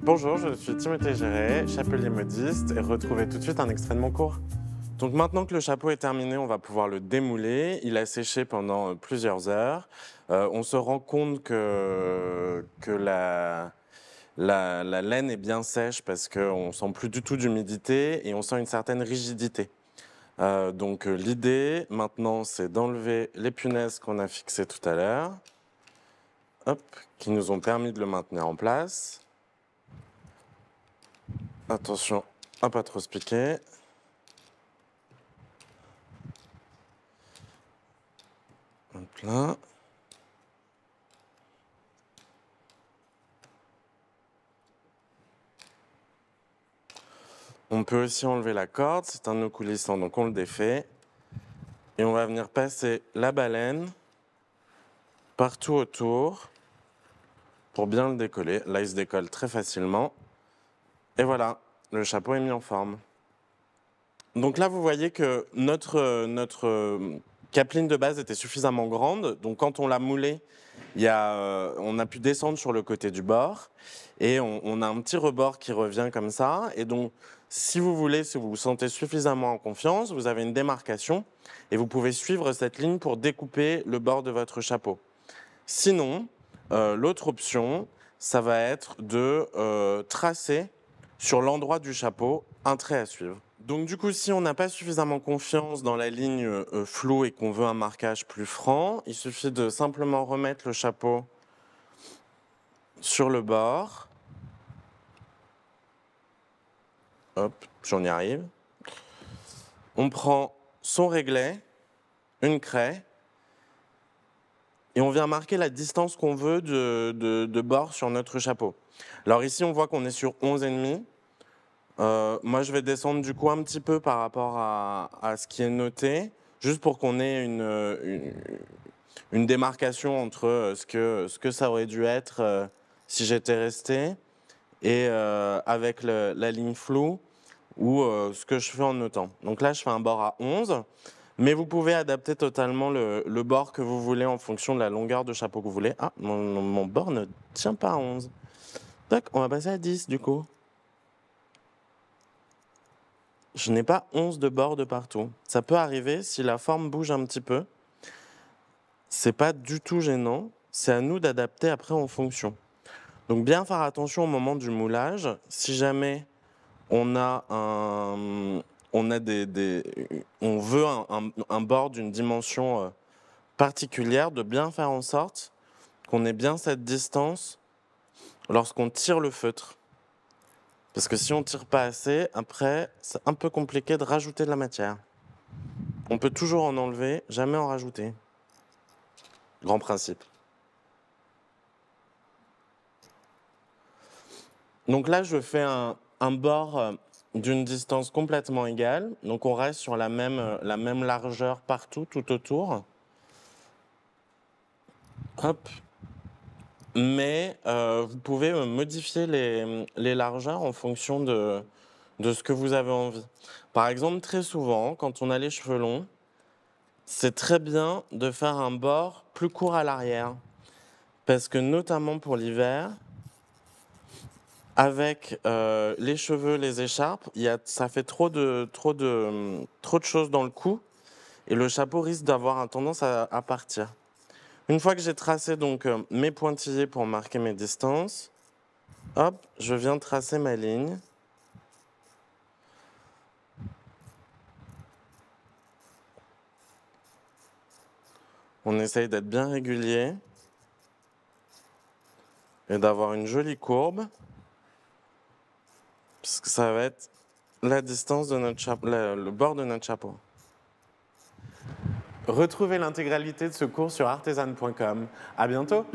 Bonjour, je suis Timothée Géret, chapelier modiste, et retrouvez tout de suite un extrait de mon cours. Donc maintenant que le chapeau est terminé, on va pouvoir le démouler. Il a séché pendant plusieurs heures. On se rend compte que la laine est bien sèche parce qu'on sent plus du tout d'humidité et on sent une certaine rigidité. Donc l'idée maintenant, c'est d'enlever les punaises qu'on a fixées tout à l'heure, hop, qui nous ont permis de le maintenir en place. Attention à pas trop se piquer. Hop là. On peut aussi enlever la corde, c'est un nœud coulissant, donc on le défait. Et on va venir passer la baleine partout autour pour bien le décoller. Là, il se décolle très facilement. Et voilà, le chapeau est mis en forme. Donc là, vous voyez que notre capeline de base était suffisamment grande. Donc quand on l'a moulé, on a pu descendre sur le côté du bord. Et on a un petit rebord qui revient comme ça. Et donc, si vous voulez, si vous vous sentez suffisamment en confiance, vous avez une démarcation. Et vous pouvez suivre cette ligne pour découper le bord de votre chapeau. Sinon, l'autre option, ça va être de tracer sur l'endroit du chapeau un trait à suivre. Donc du coup, si on n'a pas suffisamment confiance dans la ligne floue et qu'on veut un marquage plus franc, il suffit de simplement remettre le chapeau sur le bord. Hop, j'en y arrive. On prend son réglet, une craie, et on vient marquer la distance qu'on veut de bord sur notre chapeau. Alors ici, on voit qu'on est sur 11,5. Moi, je vais descendre du coup un petit peu par rapport à ce qui est noté, juste pour qu'on ait une démarcation entre ce que ça aurait dû être si j'étais resté et avec la ligne floue ou ce que je fais en notant. Donc là, je fais un bord à 11, mais vous pouvez adapter totalement le bord que vous voulez en fonction de la longueur de chapeau que vous voulez. Ah, mon bord ne tient pas à 11. Tac, on va passer à 10 du coup. Je n'ai pas 11 de bord de partout. Ça peut arriver si la forme bouge un petit peu. C'est pas du tout gênant. C'est à nous d'adapter après en fonction. Donc bien faire attention au moment du moulage. Si jamais on a on veut un bord d'une dimension particulière, de bien faire en sorte qu'on ait bien cette distance lorsqu'on tire le feutre. Parce que si on tire pas assez, après, c'est un peu compliqué de rajouter de la matière. On peut toujours en enlever, jamais en rajouter. Grand principe. Donc là, je fais un bord d'une distance complètement égale. Donc on reste sur la même largeur partout, tout autour. Hop. Mais vous pouvez modifier les largeurs en fonction de ce que vous avez envie. Par exemple, très souvent, quand on a les cheveux longs, c'est très bien de faire un bord plus court à l'arrière. Parce que notamment pour l'hiver, avec les cheveux, les écharpes, ça fait trop de choses dans le cou et le chapeau risque d'avoir tendance à partir. Une fois que j'ai tracé donc mes pointillés pour marquer mes distances, hop, je viens tracer ma ligne. On essaye d'être bien régulier et d'avoir une jolie courbe, puisque ça va être la distance de notre chapeau, le bord de notre chapeau. Retrouvez l'intégralité de ce cours sur artesane.com. À bientôt!